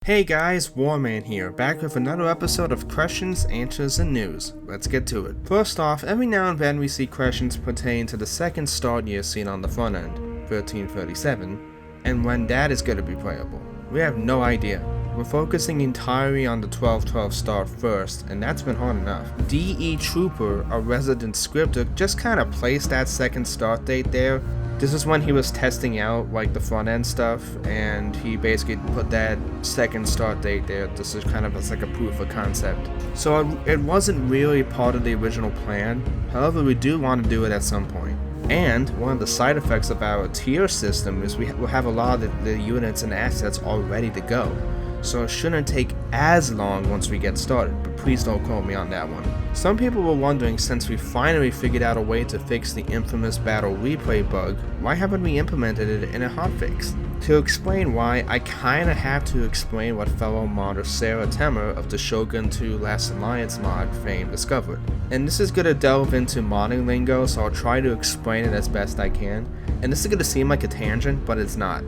Hey guys, Warman here, back with another episode of Questions, Answers, and News. Let's get to it. First off, every now and then we see questions pertaining to the second start year seen on the front end, 1337, and when that is going to be playable. We have no idea. We're focusing entirely on the 12-12 start first, and that's been hard enough. D.E. Trooper, a resident scripter, just kind of placed that second start date there. This is when he was testing out like the front end stuff, and he basically put that second start date there. This is kind of as like a proof of concept. So it wasn't really part of the original plan. However, we do want to do it at some point. And one of the side effects of our tier system is we'll have a lot of the units and assets all ready to go. So it shouldn't take as long once we get started, but please don't quote me on that one. Some people were wondering, since we finally figured out a way to fix the infamous battle replay bug, why haven't we implemented it in a hotfix? To explain why, I kinda have to explain what fellow modder Sarah Temmer of the Shogun 2 Last Alliance mod fame discovered. And this is gonna delve into modding lingo, so I'll try to explain it as best I can. And this is gonna seem like a tangent, but it's not.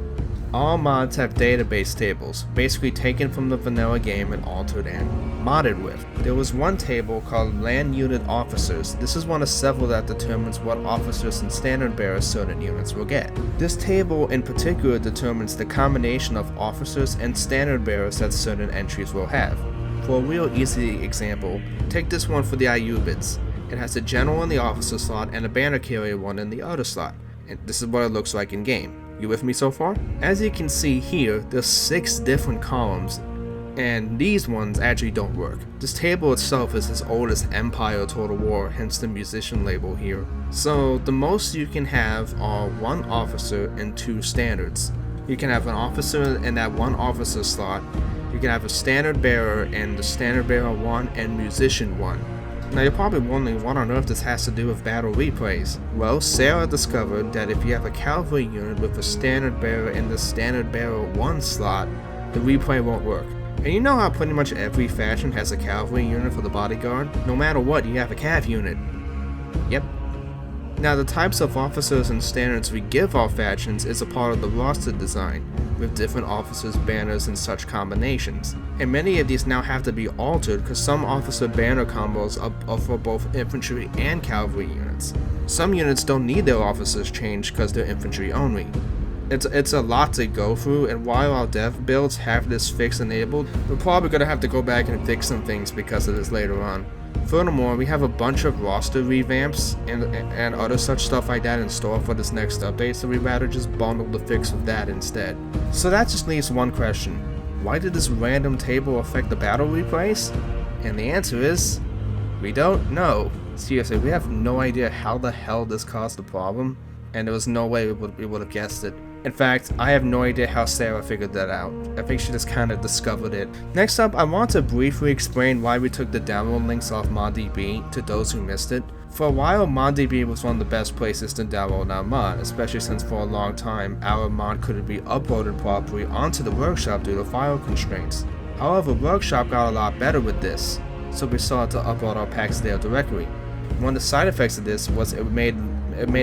All mods have database tables, basically taken from the vanilla game and altered and modded with. There was one table called Land Unit Officers. This is one of several that determines what officers and standard bearers certain units will get. This table in particular determines the combination of officers and standard bearers that certain entries will have. For a real easy example, take this one for the IUBITs. It has a general in the officer slot and a banner carrier one in the other slot. And this is what it looks like in game. You with me so far? As you can see here, there's 6 different columns, and these ones actually don't work. This table itself is as old as Empire Total War, hence the musician label here. So the most you can have are 1 officer and 2 standards. You can have an officer in that 1 officer slot, you can have a standard bearer and the standard bearer 1 and musician 1. Now you're probably wondering what on earth this has to do with battle replays. Well, Sarah discovered that if you have a cavalry unit with a standard bearer in the standard bearer 1 slot, the replay won't work. And you know how pretty much every faction has a cavalry unit for the bodyguard? No matter what, you have a cav unit. Yep. Now the types of officers and standards we give our factions is a part of the roster design, with different officers, banners, and such combinations. And many of these now have to be altered because some officer banner combos are for both infantry and cavalry units. Some units don't need their officers changed because they're infantry only. It's a lot to go through, and while our dev builds have this fix enabled, we're probably going to have to go back and fix some things because of this later on. Furthermore, we have a bunch of roster revamps and other such stuff like that in store for this next update, so we'd rather just bundle the fix with that instead. So that just leaves one question. Why did this random table affect the battle replays? And the answer is, we don't know. Seriously, we have no idea how the hell this caused the problem, and there was no way we would have guessed it. In fact, I have no idea how Sarah figured that out. I think she just kind of discovered it. Next up, I want to briefly explain why we took the download links off ModDB to those who missed it. For a while, ModDB was one of the best places to download our mod, especially since for a long time, our mod couldn't be uploaded properly onto the workshop due to file constraints. However, Workshop got a lot better with this, so we started to upload our packs there directly. One of the side effects of this was it made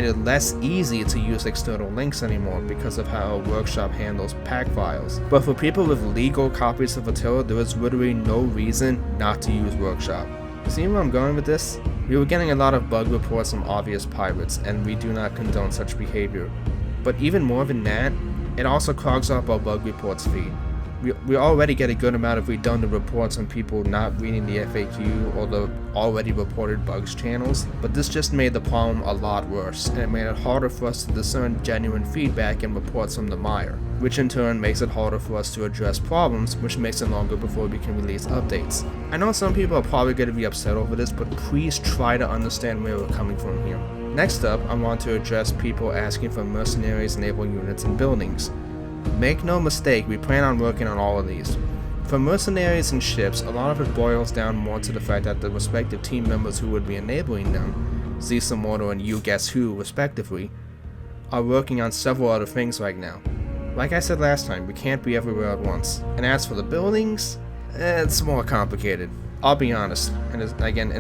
it less easy to use external links anymore because of how Workshop handles pack files. But for people with legal copies of Attila, there was literally no reason not to use Workshop. See where I'm going with this? We were getting a lot of bug reports from obvious pirates, and we do not condone such behavior. But even more than that, it also clogs up our bug reports feed. We already get a good amount of redundant reports on people not reading the FAQ or the already reported bugs channels, but this just made the problem a lot worse, and it made it harder for us to discern genuine feedback and reports from the mire, which in turn makes it harder for us to address problems, which makes it longer before we can release updates. I know some people are probably going to be upset over this, but please try to understand where we're coming from here. Next up, I want to address people asking for Mercenaries, Naval Units, and buildings. Make no mistake, we plan on working on all of these. For Mercenaries and ships, a lot of it boils down more to the fact that the respective team members who would be enabling them, Zisamoto and You Guess Who respectively, are working on several other things right now. Like I said last time, we can't be everywhere at once. And as for the buildings, it's more complicated. I'll be honest, and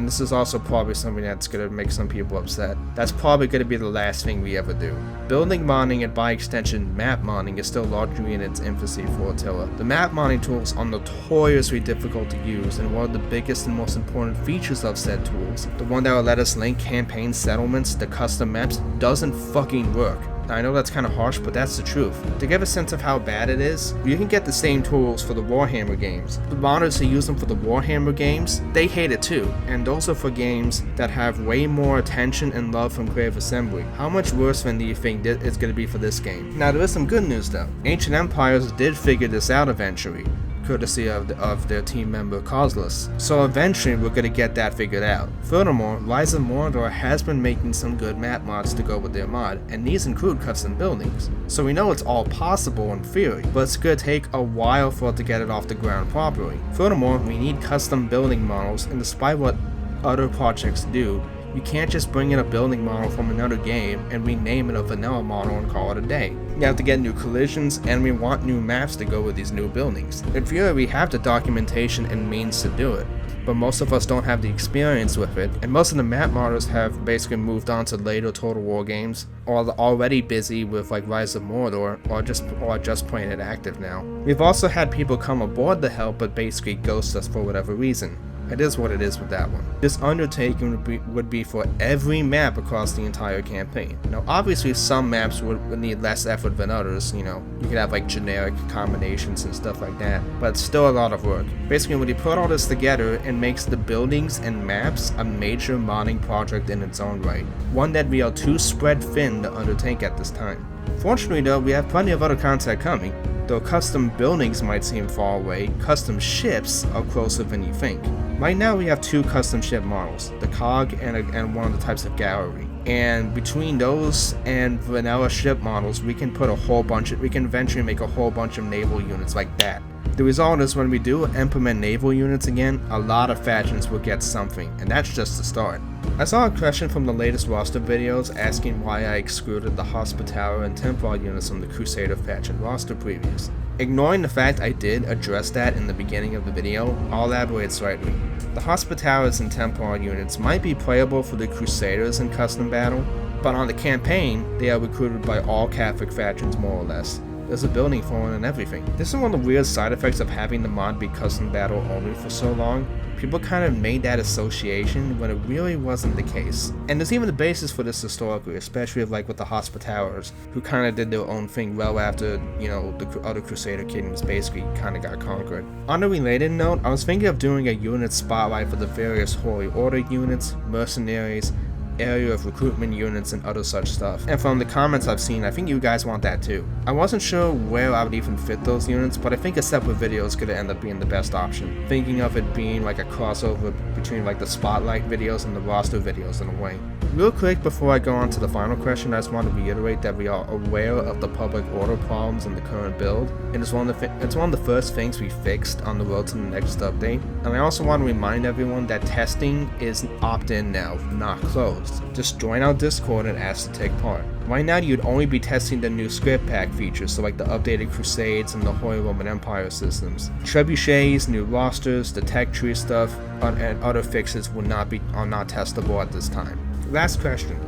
this is also probably something that's gonna make some people upset. That's probably gonna be the last thing we ever do. Building modding and by extension map modding is still largely in its infancy for Attila. The map modding tools are notoriously difficult to use, and one of the biggest and most important features of said tools, the one that will let us link campaign settlements to custom maps, doesn't fucking work. I know that's kind of harsh, but that's the truth. To give a sense of how bad it is, you can get the same tools for the Warhammer games. The modders who use them for the Warhammer games, they hate it too, and those are for games that have way more attention and love from Creative Assembly. How much worse than do you think it's going to be for this game? Now there is some good news though. Ancient Empires did figure this out eventually, courtesy of their team member Causeless. So eventually we're going to get that figured out. Furthermore, Rise of Mordor has been making some good map mods to go with their mod, and these include custom buildings. So we know it's all possible in theory, but it's going to take a while for it to get it off the ground properly. Furthermore, we need custom building models, and despite what other projects do, you can't just bring in a building model from another game and rename it a vanilla model and call it a day. You have to get new collisions, and we want new maps to go with these new buildings. In theory, we have the documentation and means to do it, but most of us don't have the experience with it, and most of the map modders have basically moved on to later Total War games, or are already busy with like Rise of Mordor, or just playing it active now. We've also had people come aboard to help but basically ghost us for whatever reason. It is what it is with that one. This undertaking would be for every map across the entire campaign. Now obviously some maps would need less effort than others, you could have like generic combinations and stuff like that, but it's still a lot of work. Basically when you put all this together, it makes the buildings and maps a major modding project in its own right, one that we are too spread thin to undertake at this time. Fortunately though, we have plenty of other content coming. Though custom buildings might seem far away, custom ships are closer than you think. Right now we have 2 custom ship models, the Cog and one of the types of gallery. And between those and vanilla ship models, we can eventually make a whole bunch of naval units like that. The result is when we do implement naval units again, a lot of factions will get something, and that's just the start. I saw a question from the latest roster videos asking why I excluded the Hospitaller and Templar units from the Crusader faction roster previews. Ignoring the fact I did address that in the beginning of the video, I'll elaborate slightly. The Hospitallers and Templar units might be playable for the Crusaders in custom battle, but on the campaign, they are recruited by all Catholic factions more or less. There's a building for it and everything. This is one of the weird side effects of having the mod be custom battle only for so long. People kind of made that association when it really wasn't the case. And there's even a basis for this historically, especially with the Hospitallers, who kind of did their own thing well after, the other Crusader kingdoms basically kind of got conquered. On a related note, I was thinking of doing a unit spotlight for the various Holy Order units, Mercenaries, area of recruitment units, and other such stuff. And from the comments I've seen, I think you guys want that too. I wasn't sure where I would even fit those units, but I think a separate video is going to end up being the best option. Thinking of it being like a crossover between the spotlight videos and the roster videos in a way. Real quick before I go on to the final question, I just want to reiterate that we are aware of the public order problems in the current build, and it's one of the first things we fixed on the road to the next update. And I also want to remind everyone that testing is opt-in now, not closed. Just join our Discord and ask to take part. Right now you'd only be testing the new script pack features, so the updated Crusades and the Holy Roman Empire systems. Trebuchets, new rosters, the tech tree stuff, and other fixes are not testable at this time. Last question.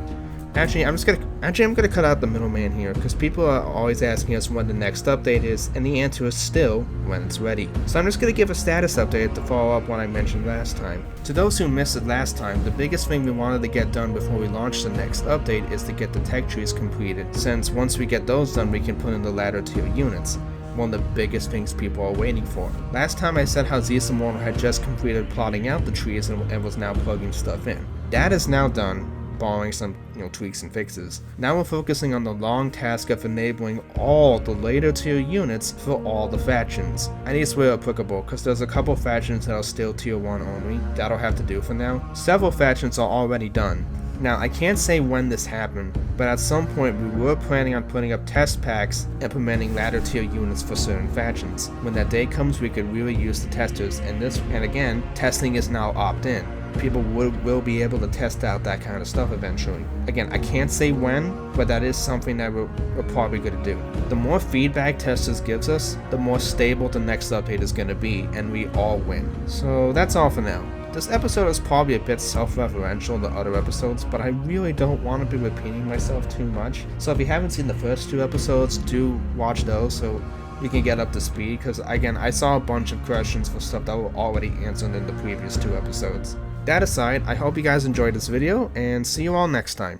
Actually, I'm gonna cut out the middleman here, because people are always asking us when the next update is, and the answer is still when it's ready. So I'm just gonna give a status update to follow up what I mentioned last time. To those who missed it last time, the biggest thing we wanted to get done before we launch the next update is to get the tech trees completed, since once we get those done we can put in the latter tier units. One of the biggest things people are waiting for. Last time I said how Zesamorno had just completed plotting out the trees and was now plugging stuff in. That is now done, barring some tweaks and fixes. Now we're focusing on the long task of enabling all the later tier units for all the factions. I need to swear applicable because there's a couple factions that are still tier 1 only. That'll have to do for now. Several factions are already done. Now I can't say when this happened, but at some point we were planning on putting up test packs implementing latter tier units for certain factions. When that day comes we could really use the testers, and again, testing is now opt-in. people will be able to test out that kind of stuff eventually. Again, I can't say when, but that is something that we're probably going to do. The more feedback testers gives us, the more stable the next update is going to be, and we all win. So that's all for now. This episode is probably a bit self-referential to other episodes, but I really don't want to be repeating myself too much. So if you haven't seen the first 2 episodes, do watch those so you can get up to speed, because again, I saw a bunch of questions for stuff that were already answered in the previous 2 episodes. That aside, I hope you guys enjoyed this video, and see you all next time.